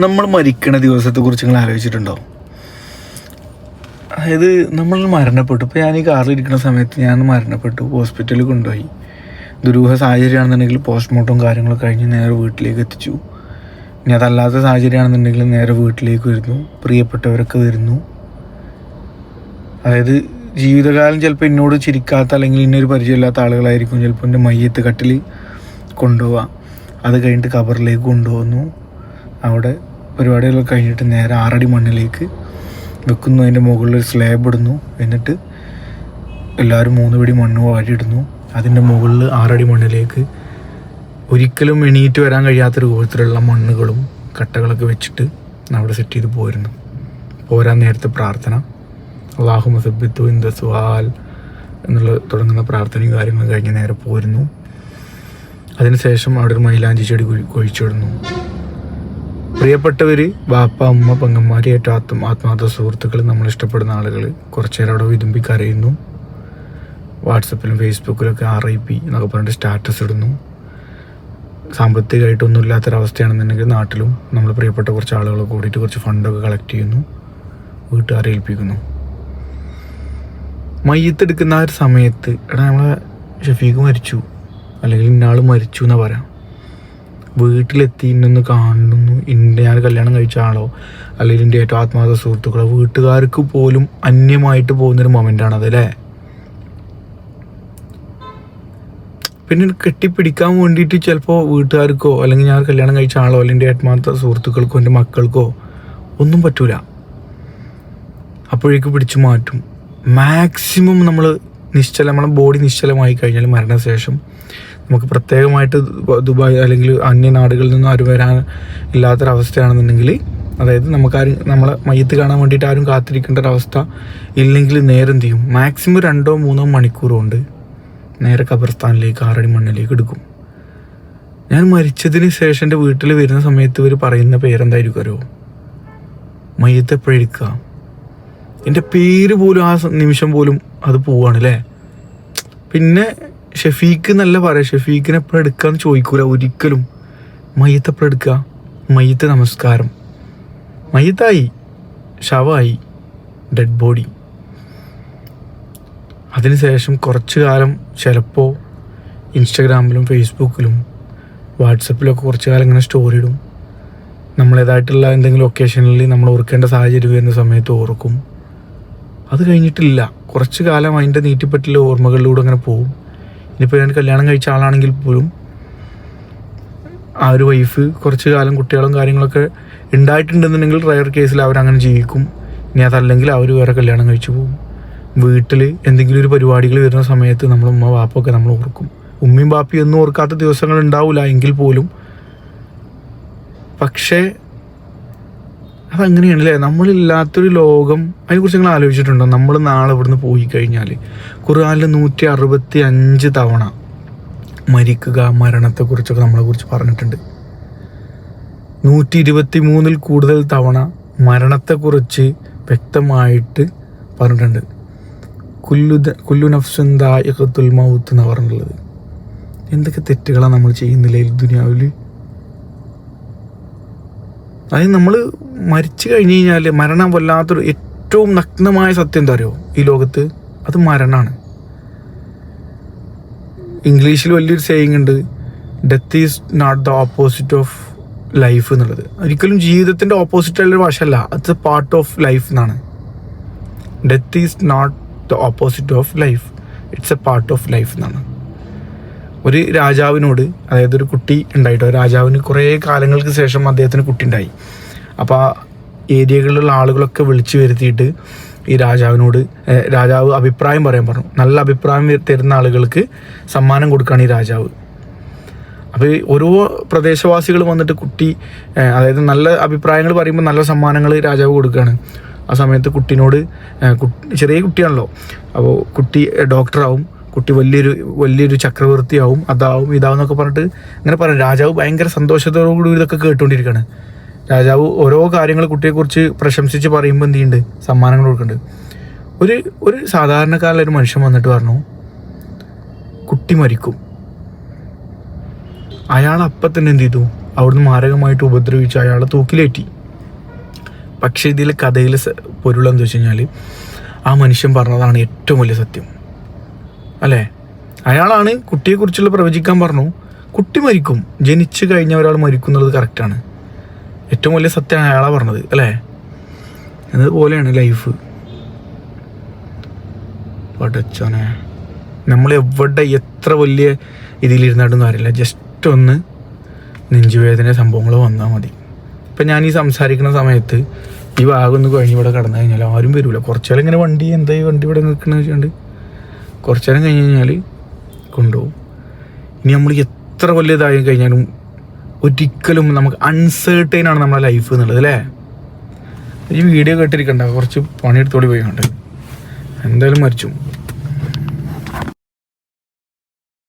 നമ്മൾ മരിക്കണ ദിവസത്തെക്കുറിച്ച് നിങ്ങൾ ആലോചിച്ചിട്ടുണ്ടോ? അതായത് നമ്മൾ മരണപ്പെട്ടു. ഇപ്പോൾ ഞാൻ ഈ കാറിലിരിക്കുന്ന സമയത്ത് ഞാൻ മരണപ്പെട്ടു, ഹോസ്പിറ്റലിൽ കൊണ്ടുപോയി. ദുരൂഹ സാഹചര്യമാണെന്നുണ്ടെങ്കിൽ പോസ്റ്റ്മോർട്ടം കാര്യങ്ങളൊക്കെ കഴിഞ്ഞ് നേരെ വീട്ടിലേക്ക് എത്തിച്ചു. ഇനി അതല്ലാത്ത സാഹചര്യമാണെന്നുണ്ടെങ്കിൽ നേരെ വീട്ടിലേക്ക് വരുന്നു, പ്രിയപ്പെട്ടവരൊക്കെ വരുന്നു. അതായത് ജീവിതകാലം ചിലപ്പോൾ എന്നോട് ചിരിക്കാത്ത അല്ലെങ്കിൽ ഇന്നൊരു പരിചയമില്ലാത്ത ആളുകളായിരിക്കും ചിലപ്പോൾ എൻ്റെ മയ്യത്ത് കട്ടിൽ കൊണ്ടുപോവുക. അത് കഴിഞ്ഞിട്ട് ഖബറിലേക്ക് കൊണ്ടുപോകുന്നു. അവിടെ പരിപാടികളൊക്കെ കഴിഞ്ഞിട്ട് നേരെ 6 അടി മണ്ണിലേക്ക് വെക്കുന്നു. അതിൻ്റെ മുകളിൽ ഒരു സ്ലാബ് ഇടുന്നു. എന്നിട്ട് എല്ലാവരും 3 പിടി മണ്ണ് വാരിയിടുന്നു. അതിൻ്റെ മുകളിൽ 6 അടി മണ്ണിലേക്ക് ഒരിക്കലും എണീറ്റ് വരാൻ കഴിയാത്ത രൂപത്തിലുള്ള മണ്ണുകളും കട്ടകളൊക്കെ വെച്ചിട്ട് അവിടെ സെറ്റ് ചെയ്ത് പോരുന്നു. പോരാൻ നേരത്തെ പ്രാർത്ഥന, അല്ലാഹുമ്മ സബ്ബിത്തു ഇൻദ സുആൽ എന്നുള്ള തുടങ്ങുന്ന പ്രാർത്ഥനയും കാര്യങ്ങളും കഴിഞ്ഞ് നേരെ പോരുന്നു. അതിനുശേഷം അവിടെ ഒരു മൈലാഞ്ചി ചെടി കുഴിച്ചിടുന്നു. പ്രിയപ്പെട്ടവർ, ബാപ്പ, അമ്മ, പെങ്ങന്മാർ, ഏറ്റവും ആത്മാർത്ഥ സുഹൃത്തുക്കൾ, നമ്മൾ ഇഷ്ടപ്പെടുന്ന ആളുകൾ കുറച്ച് നേരം അവിടെ വിതുമ്പി കരയുന്നു. വാട്സപ്പിലും ഫേസ്ബുക്കിലൊക്കെ RIP എന്നൊക്കെ പറഞ്ഞിട്ട് സ്റ്റാറ്റസ് ഇടുന്നു. സാമ്പത്തികമായിട്ടൊന്നും ഇല്ലാത്തൊരവസ്ഥയാണെന്നുണ്ടെങ്കിൽ നാട്ടിലും നമ്മൾ പ്രിയപ്പെട്ട കുറച്ച് ആളുകൾ കൂടിയിട്ട് കുറച്ച് ഫണ്ടൊക്കെ കളക്ട് ചെയ്യുന്നു, വീട്ടുകാരെ ഏൽപ്പിക്കുന്നു. മയ്യത്തെടുക്കുന്ന ആ ഒരു സമയത്ത് നമ്മളെ ഷഫീഖ് മരിച്ചു അല്ലെങ്കിൽ ഇന്നാൾ മരിച്ചു എന്നാ പറയാം. വീട്ടിലെത്തി ഇന്നൊന്ന് കാണുന്നു, ഞാൻ കല്യാണം കഴിച്ച ആളോ അല്ലെങ്കിൽ എൻ്റെ ഏറ്റവും ആത്മാർത്ഥ സുഹൃത്തുക്കളോ വീട്ടുകാർക്ക് പോലും അന്യമായിട്ട് പോകുന്നൊരു മൊമെൻ്റാണ് അത്, അല്ലേ? പിന്നെ കെട്ടിപ്പിടിക്കാൻ വേണ്ടിയിട്ട് ചിലപ്പോൾ വീട്ടുകാർക്കോ അല്ലെങ്കിൽ ഞാൻ കല്യാണം കഴിച്ച ആളോ അല്ലെങ്കിൽ എൻ്റെ ആത്മാർത്ഥ സുഹൃത്തുക്കൾക്കോ എൻ്റെ മക്കൾക്കോ ഒന്നും പറ്റൂല. അപ്പോഴേക്ക് പിടിച്ചു മാറ്റും. മാക്സിമം നമ്മൾ നമ്മളെ ബോഡി നിശ്ചലമായി കഴിഞ്ഞാൽ മരണശേഷം നമുക്ക് പ്രത്യേകമായിട്ട് ദുബായ് അല്ലെങ്കിൽ അന്യ നാടുകളിൽ നിന്നും ആരും വരാൻ ഇല്ലാത്തൊരവസ്ഥയാണെന്നുണ്ടെങ്കിൽ, അതായത് നമ്മളെ മയ്യത്ത് കാണാൻ വേണ്ടിയിട്ട് ആരും കാത്തിരിക്കേണ്ട ഒരവസ്ഥ ഇല്ലെങ്കിൽ നേരെ എന്ത് ചെയ്യും, മാക്സിമം 2-3 മണിക്കൂർ കൊണ്ട് നേരെ ഖബർസ്ഥാനിലേക്ക് 6 അടി മണ്ണിലേക്ക് എടുക്കും. ഞാൻ മരിച്ചതിന് ശേഷം എൻ്റെ വീട്ടിൽ വരുന്ന സമയത്ത് ഇവർ പറയുന്ന പേരെന്തായിരിക്കും അറിയോ? മയ്യത്ത് എപ്പോഴെടുക്കുക, എൻ്റെ പേര് പോലും ആ നിമിഷം പോലും അത് പോവാണല്ലേ. പിന്നെ ഷഫീഖ് എന്നല്ല പറയാം, ഷഫീഖിനെ എപ്പോഴും എടുക്കാന്ന് ചോദിക്കൂല ഒരിക്കലും. മയ്യത്ത് എപ്പോഴും എടുക്കുക, മയ്യത്ത് നമസ്കാരം, മയ്യത്തായി, ശവമായി, ഡെഡ് ബോഡി. അതിനുശേഷം കുറച്ച് കാലം ചിലപ്പോൾ ഇൻസ്റ്റഗ്രാമിലും ഫേസ്ബുക്കിലും വാട്സപ്പിലൊക്കെ കുറച്ച് കാലം ഇങ്ങനെ സ്റ്റോറി ഇടും. നമ്മളേതായിട്ടുള്ള എന്തെങ്കിലും ഒക്കേഷനിൽ നമ്മൾ ഓർക്കേണ്ട സാഹചര്യം വരുന്ന സമയത്ത് ഓർക്കും. അത് കഴിഞ്ഞിട്ടില്ല, കുറച്ച് കാലം അതിൻ്റെ നീട്ടിപ്പറ്റില്ല ഓർമ്മകളിലൂടെ അങ്ങനെ പോകും. ഇനിയിപ്പോൾ ഞാൻ കല്യാണം കഴിച്ച ആളാണെങ്കിൽ പോലും ആ ഒരു വൈഫ് കുറച്ച് കാലം കുട്ടികളും കാര്യങ്ങളൊക്കെ ഉണ്ടായിട്ടുണ്ടെന്നുണ്ടെങ്കിൽ റയർ കേസിൽ അവരങ്ങനെ ജീവിക്കും. ഇനി അതല്ലെങ്കിൽ അവർ വേറെ കല്യാണം കഴിച്ചു പോകും. വീട്ടിൽ എന്തെങ്കിലും ഒരു പരിപാടികൾ വരുന്ന സമയത്ത് നമ്മൾ ഉമ്മ വാപ്പൊക്കെ നമ്മൾ ഓർക്കും. ഉമ്മയും ബാപ്പയും ഒന്നും ഓർക്കാത്ത ദിവസങ്ങൾ ഉണ്ടാവില്ല എങ്കിൽ പോലും. പക്ഷേ അതങ്ങനെയാണല്ലേ, നമ്മളില്ലാത്തൊരു ലോകം. അതിനെക്കുറിച്ച് നിങ്ങൾ ആലോചിച്ചിട്ടുണ്ടോ? നമ്മൾ നാളെ ഇവിടുന്ന് പോയി കഴിഞ്ഞാൽ ഖുർആനിൽ 165 തവണ മരിക്കുക, മരണത്തെക്കുറിച്ചൊക്കെ നമ്മളെക്കുറിച്ച് പറഞ്ഞിട്ടുണ്ട്. 123 കൂടുതൽ തവണ മരണത്തെക്കുറിച്ച് വ്യക്തമായിട്ട് പറഞ്ഞിട്ടുണ്ട്. കുല്ലു നഫ്സിൻ ദാഇഖത്തുൽ മൗത്ത് എന്ന് പറഞ്ഞിട്ടുള്ളത്. എന്തൊക്കെ തെറ്റുകളാണ് നമ്മൾ ചെയ്യുന്നില്ല ഈ ദുനിയാവിൽ. അതായത് നമ്മൾ മരിച്ചു കഴിഞ്ഞ് കഴിഞ്ഞാൽ മരണം വല്ലാത്തൊരു ഏറ്റവും നഗ്നമായ സത്യം എന്താ അറിയോ ഈ ലോകത്ത്? അത് മരണമാണ്. ഇംഗ്ലീഷിൽ വലിയൊരു സേയിങ് ഉണ്ട്, death is not the opposite of life എന്നുള്ളത്. ഒരിക്കലും ജീവിതത്തിൻ്റെ ഓപ്പോസിറ്റുള്ളൊരു വശമല്ല, it's a part of life എന്നാണ്. Death is not the opposite of life, it's a part of life എന്നാണ്. ഒരു രാജാവിനോട്, അതായത് ഒരു കുട്ടി ഉണ്ടായിട്ടോ, രാജാവിന് കുറേ കാലങ്ങൾക്ക് ശേഷം അദ്ദേഹത്തിന് കുട്ടി ഉണ്ടായി. അപ്പോൾ ആ ഏരിയകളിലുള്ള ആളുകളൊക്കെ വിളിച്ചു വരുത്തിയിട്ട് ഈ രാജാവ് അഭിപ്രായം പറയാൻ പറഞ്ഞു. നല്ല അഭിപ്രായം തരുന്ന ആളുകൾക്ക് സമ്മാനം കൊടുക്കുകയാണ് ഈ രാജാവ്. അപ്പോൾ ഓരോ പ്രദേശവാസികൾ വന്നിട്ട് അതായത് നല്ല അഭിപ്രായങ്ങൾ പറയുമ്പോൾ നല്ല സമ്മാനങ്ങൾ രാജാവ് കൊടുക്കുകയാണ്. ആ സമയത്ത് കുട്ടീനോട്, ചെറിയ കുട്ടിയാണല്ലോ, അപ്പോൾ കുട്ടി ഡോക്ടറാവും, കുട്ടി വലിയൊരു ചക്രവർത്തിയാവും, അതാവും ഇതാവും എന്നൊക്കെ പറഞ്ഞിട്ട് ഇങ്ങനെ പറയും. രാജാവ് ഭയങ്കര സന്തോഷത്തോടുകൂടി ഇതൊക്കെ കേട്ടുകൊണ്ടിരിക്കുകയാണ്. രാജാവ് ഓരോ കാര്യങ്ങൾ കുട്ടിയെക്കുറിച്ച് പ്രശംസിച്ച് പറയുമ്പോൾ എന്ത് ചെയ്യുന്നുണ്ട്, സമ്മാനങ്ങൾ കൊടുക്കുന്നുണ്ട്. ഒരു സാധാരണക്കാരിലൊരു മനുഷ്യൻ വന്നിട്ട് പറഞ്ഞു, കുട്ടി മരിക്കും. അയാൾ അപ്പം തന്നെ എന്ത് ചെയ്തു, ആ അവിടുന്ന് മാരകമായിട്ട് ഉപദ്രവിച്ച് അയാളെ തൂക്കിലേറ്റി. പക്ഷേ ഇതിൽ കഥയിൽ പൊരുളെന്ന് വെച്ച് കഴിഞ്ഞാൽ ആ മനുഷ്യൻ പറഞ്ഞതാണ് ഏറ്റവും വലിയ സത്യം അല്ലേ. അയാളാണ് കുട്ടിയെക്കുറിച്ചുള്ള പ്രവചിക്കാൻ പറഞ്ഞു. കുട്ടി മരിക്കും, ജനിച്ചു കഴിഞ്ഞ ഒരാൾ മരിക്കും എന്നുള്ളത് കറക്റ്റാണ്. ഏറ്റവും വലിയ സത്യമാണ് അയാളാണ് പറഞ്ഞത് അല്ലേ. എന്നതുപോലെയാണ് ലൈഫ്. പടച്ചോനെ, നമ്മൾ എവിടെ എത്ര വലിയ ഇതിലിരുന്നായിട്ടും കാര്യമില്ല. ജസ്റ്റ് ഒന്ന് നെഞ്ചുവേദന സംഭവങ്ങൾ വന്നാൽ മതി. ഇപ്പം ഞാൻ ഈ സംസാരിക്കുന്ന സമയത്ത് ഈ ഭാഗമൊന്ന് കഴിഞ്ഞ് ഇവിടെ കടന്നു കഴിഞ്ഞാൽ ആരും വരില്ല. കുറച്ചു നേരം ഇങ്ങനെ വണ്ടി എന്താ ഈ വണ്ടി ഇവിടെ നിൽക്കണമെന്ന് വെച്ചുകൊണ്ട് കുറച്ചു നേരം കഴിഞ്ഞ് കഴിഞ്ഞാൽ കൊണ്ടുപോകും. ഇനി നമ്മൾ എത്ര വലിയ ഇതായി കഴിഞ്ഞാലും ഒരിക്കലും നമുക്ക് അൺസേർട്ടൈൻ ആണ് നമ്മുടെ ലൈഫ് എന്നുള്ളത് അല്ലേ. ഈ വീഡിയോ കേട്ടിരിക്കണ്ട, കുറച്ച് പണിയെടുത്തോടി പോയി കണ്ട് എന്തായാലും മരിച്ചു.